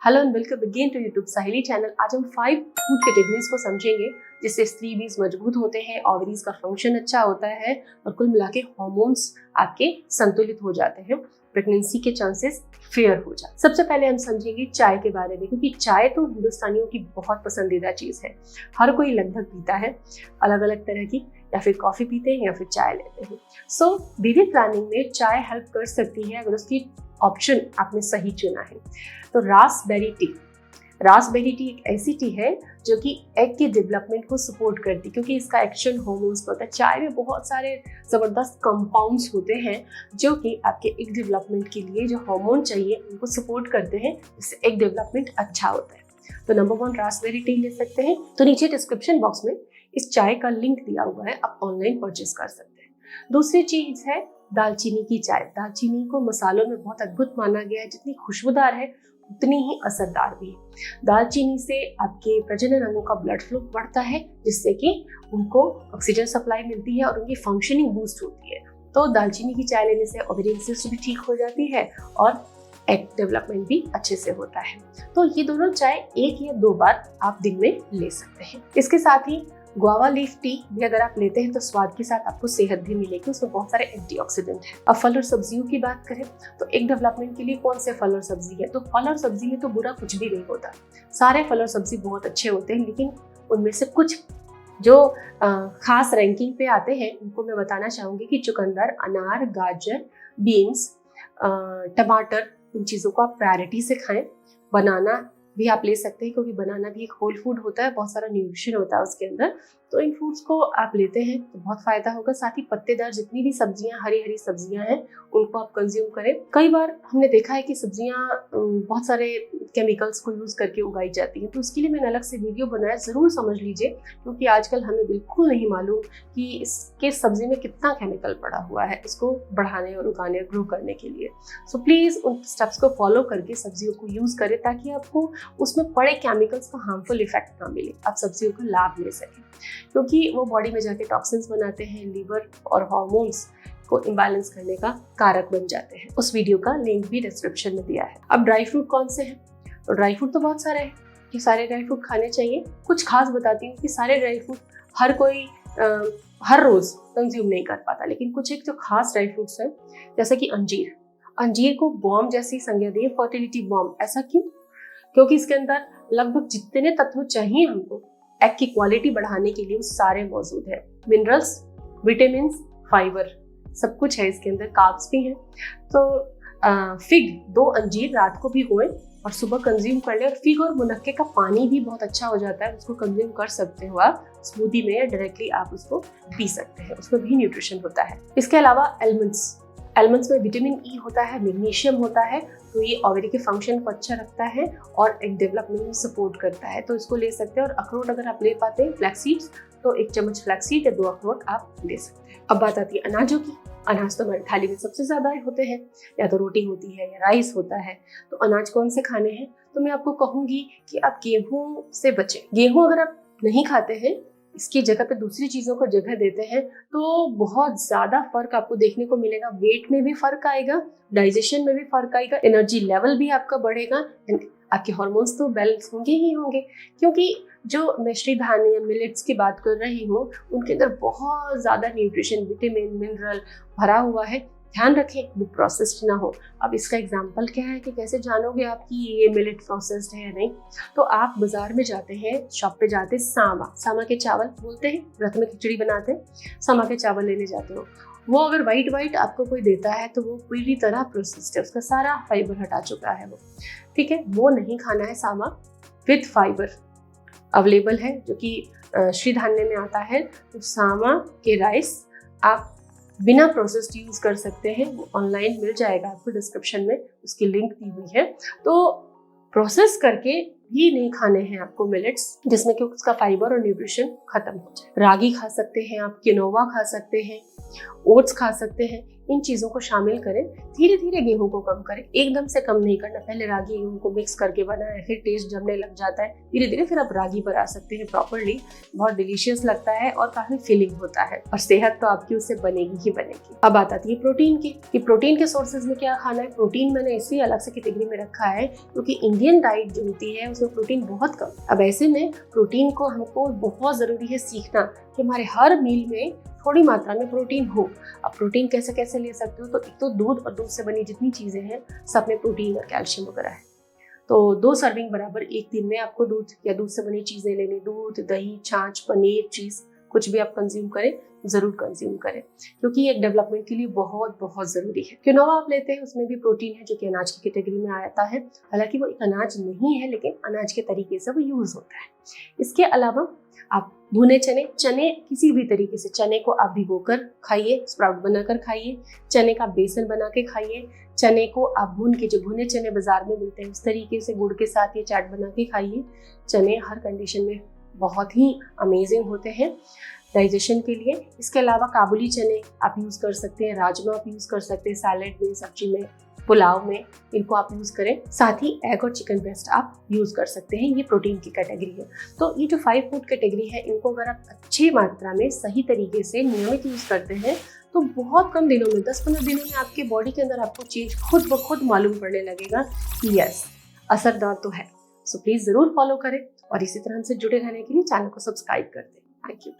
Hello and welcome again to YouTube Sahili channel. आज हम 5 food categories को समझेंगे जिससे स्त्री बीज मजबूत होते हैं, ओवरीज का फंक्शन अच्छा होता है और कुल मिला के हार्मोन्स आपके संतुलित हो जाते हैं, प्रेगनेंसी के चांसेस फेयर हो जाते हैं। सबसे पहले हम समझेंगे चाय के बारे में, क्योंकि चाय तो हिंदुस्तानियों की बहुत पसंदीदा चीज है। हर कोई लगभग पीता है, अलग अलग तरह की, या फिर कॉफी पीते हैं या फिर चाय लेते हैं। सो बेबी प्लानिंग में चाय हेल्प कर सकती है अगर उसकी ऑप्शन आपने सही चुना है। तो रास्पबेरी टी एक ऐसी टी है जो कि एग के डेवलपमेंट को सपोर्ट करती है, क्योंकि इसका एक्शन हार्मोन्स पर होता है। चाय में बहुत सारे ज़बरदस्त कंपाउंड्स होते हैं जो कि आपके एग डेवलपमेंट के लिए जो हार्मोन चाहिए उनको सपोर्ट करते हैं, जिससे एग डेवलपमेंट अच्छा होता है। तो नंबर 1 रास्पबेरी टी ले सकते हैं। तो नीचे डिस्क्रिप्शन बॉक्स में इस चाय का लिंक दिया हुआ है, आप ऑनलाइन परचेज कर सकते हैं। दूसरी चीज है दालचीनी की चाय। दालचीनी को मसालों में बहुत अद्भुत माना गया है, जितनी खुशबूदार है उतनी ही असरदार भी है। दालचीनी से आपके प्रजनन अंगों का ब्लड फ्लो बढ़ता है, जिससे कि उनको ऑक्सीजन सप्लाई मिलती है और उनकी फंक्शनिंग बूस्ट होती है। तो दालचीनी की चाय लेने से ओवेरियन सिस्ट भी ठीक हो जाती है और एग डेवलपमेंट भी अच्छे से होता है। तो ये दोनों चाय 1 या 2 बार आप दिन में ले सकते हैं। इसके साथ ही गुआवा लीफ टी भी अगर आप लेते हैं तो स्वाद के साथ आपको सेहत भी मिलेगी, उसमें बहुत सारे एंटीऑक्सीडेंट हैं। अब फल और सब्जियों की बात करें तो एग डेवलपमेंट के लिए कौन से फल और सब्जी है? तो फल और सब्जी में तो बुरा कुछ भी नहीं होता, सारे फल और सब्जी बहुत अच्छे होते हैं, लेकिन उनमें से कुछ जो खास रैंकिंग पे आते हैं उनको मैं बताना चाहूंगी कि चुकंदर, अनार, गाजर, बीन्स, टमाटर, इन चीज़ों को आप प्रायोरिटी से खाएं। बनाना भी आप ले सकते हैं, क्योंकि बनाना भी एक होल फूड होता है, बहुत सारा न्यूट्रिशन होता है उसके अंदर। तो इन फूड्स को आप लेते हैं तो बहुत फायदा होगा। साथ ही पत्तेदार जितनी भी सब्जियां, हरी हरी सब्जियां हैं, उनको आप कंज्यूम करें। कई बार हमने देखा है कि सब्जियां बहुत सारे केमिकल्स को यूज करके उगाई जाती हैं, तो उसके लिए मैंने अलग से वीडियो बनाया, जरूर समझ लीजिए, क्योंकि आजकल हमें बिल्कुल नहीं मालूम कि इसके सब्जी में कितना केमिकल पड़ा हुआ है इसको बढ़ाने और उगाने और ग्रो करने के लिए। सो प्लीज उन स्टेप्स को फॉलो करके सब्जियों को यूज करें, ताकि आपको उसमें पड़े केमिकल्स का हार्मफुल इफेक्ट ना मिले, आप सब्जियों का लाभ ले सकें, क्योंकि वो बॉडी में जाके टॉक्सिन्स बनाते हैं, लीवर और हार्मोन्स को इम्बैलेंस करने का कारक बन जाते हैं। उस वीडियो का लिंक भी डिस्क्रिप्शन में दिया है। अब ड्राई फ्रूट कौन से हैं? तो ड्राई फ्रूट तो बहुत सारे हैं, कि सारे ड्राई फ्रूट खाने चाहिए। कुछ खास बताती हूँ कि सारे ड्राई फ्रूट हर कोई हर रोज कंज्यूम नहीं कर पाता, लेकिन कुछ एक जो खास ड्राई फ्रूट्स हैं, जैसे कि अंजीर को बॉम्ब जैसी संज्ञा दी है, फर्टिलिटी बॉम्ब। ऐसा क्यों? क्योंकि इसके अंदर लगभग जितने तत्व चाहिए हमको एग की क्वालिटी बढ़ाने के लिए वो सारे मौजूद है। मिनरल्स, विटामिन, फाइबर, सब कुछ है इसके अंदर, कार्ब्स भी हैं। तो फिग 2 अंजीर रात को भिगोएं और सुबह कंज्यूम कर ले। और फिग और मुनक्के का पानी भी बहुत अच्छा हो जाता है, उसको कंज्यूम कर सकते हो आप स्मूदी में, या डायरेक्टली आप उसको पी सकते हैं, उसमें भी न्यूट्रिशन होता है। इसके अलावा एलमंड्स में विटामिन ई होता है, मैग्नीशियम होता है, तो ये ओवरी के फंक्शन को अच्छा रखता है और एग डेवलपमेंट में सपोर्ट करता है, तो इसको ले सकते हैं। और अखरोट अगर आप ले पाते हैं, फ्लैक्स सीड्स, तो 1 चम्मच फ्लैक्स सीड या 2 अखरोट आप ले सकते हैं। अब बात आती है अनाजों की। अनाज तो हमारी थाली में सबसे ज्यादा होते हैं, या तो रोटी होती है या राइस होता है। तो अनाज कौन से खाने हैं? तो मैं आपको कहूंगी कि आप गेहूं से बचें। गेहूं अगर आप नहीं खाते हैं, इसकी जगह पे दूसरी चीजों को जगह देते हैं, तो बहुत ज्यादा फर्क आपको देखने को मिलेगा। वेट में भी फर्क आएगा, डाइजेशन में भी फर्क आएगा, एनर्जी लेवल भी आपका बढ़ेगा, आपके हार्मोन्स तो बैलेंस होंगे ही होंगे। क्योंकि जो मैं श्री धान्य मिलेट्स की बात कर रही हूँ, उनके अंदर बहुत ज्यादा न्यूट्रिशन, विटामिन, मिनरल भरा हुआ है। ध्यान रखें वो प्रोसेस्ड ना हो। अब इसका एग्जाम्पल क्या है कि कैसे जानोगे आप कि ये मिलेट प्रोसेस्ड है या नहीं? तो आप बाजार में जाते हैं, शॉप पे जाते हैं, सामा के चावल बोलते हैं, व्रत में खिचड़ी बनाते हैं, सामा के चावल लेने जाते हो। वो अगर वाइट आपको कोई देता है तो वो पूरी तरह प्रोसेस्ड है, उसका सारा फाइबर हटा चुका है वो, ठीक है? वो नहीं खाना है। सामा विद फाइबर अवेलेबल है, जो कि श्री धान्य में आता है। तो सामा के राइस आप बिना प्रोसेस्ड यूज कर सकते हैं, वो ऑनलाइन मिल जाएगा आपको, डिस्क्रिप्शन में उसकी लिंक दी हुई है। तो प्रोसेस करके भी नहीं खाने हैं आपको मिलेट्स जिसमें कि उसका फाइबर और न्यूट्रिशन खत्म हो जाए। रागी खा सकते हैं आप, किनोवा खा सकते हैं, ओट्स खा सकते हैं। इन चीज़ों को शामिल करें। धीरे धीरे गेहूं को कम करें, एकदम से कम नहीं करना। पहले रागी गेहूं को मिक्स करके बनाएं, फिर टेस्ट जमने लग जाता है, धीरे धीरे फिर आप रागी पर आ सकते हैं प्रॉपरली। बहुत डिलीशियस लगता है और काफी फिलिंग होता है और सेहत तो आपकी उससे बनेगी ही बनेगी। अब बात आती है प्रोटीन की कि प्रोटीन के सोर्सेज में क्या खाना है। प्रोटीन मैंने इसलिए अलग से कैटेगरी में रखा है क्योंकि इंडियन डाइट जो होती है उसमें प्रोटीन बहुत कम। अब ऐसे में प्रोटीन को हमको बहुत जरूरी है सीखना कि हमारे हर मील में थोड़ी मात्रा में प्रोटीन हो। अब प्रोटीन कैसे कैसे ले सकते हो, तो एक तो दूध और दूध से बनी जितनी चीजें हैं सब में प्रोटीन और कैल्शियम वगैरह है। तो 2 सर्विंग बराबर एक दिन में आपको दूध या दूध से बनी चीजें लेनी। दूध, दही, छाछ, पनीर, चीज, कुछ भी आप कंज्यूम करें, जरूर कंज्यूम करें क्योंकि ये डेवलपमेंट के लिए बहुत बहुत जरूरी है। क्विनोआ आप लेते हैं, उसमें भी प्रोटीन है जो कि अनाज की कैटेगरी में आता है। हालांकि वो एक अनाज नहीं है लेकिन अनाज के तरीके से वो यूज होता है। इसके अलावा आप भुने चने किसी भी तरीके से, चने को आप भिगोकर खाइए, स्प्राउट बनाकर खाइए, चने का बेसन बना के खाइए, चने को आप भून के, जो भुने चने बाजार में मिलते हैं उस तरीके से गुड़ के साथ ये चाट बना के खाइए। चने हर कंडीशन में बहुत ही अमेजिंग होते हैं डाइजेशन के लिए। इसके अलावा काबुली चने आप यूज़ कर सकते हैं, राजमा आप यूज़ कर सकते हैं, सैलेड में, सब्जी में, पुलाव में, इनको आप यूज़ करें। साथ ही एग और चिकन ब्रेस्ट आप यूज़ कर सकते हैं। ये प्रोटीन की कैटेगरी है। तो ये जो 5 फूड कैटेगरी है, इनको अगर आप अच्छी मात्रा में सही तरीके से नियमित यूज़ करते हैं तो बहुत कम दिनों में, 10-15 दिनों में आपके बॉडी के अंदर आपको चेंज खुद ब खुद मालूम पड़ने लगेगा कि यस, असरदार तो है। सो प्लीज़ ज़रूर फॉलो करें और इसी तरह हमसे जुड़े रहने के लिए चैनल को सब्सक्राइब कर दें। Thank you.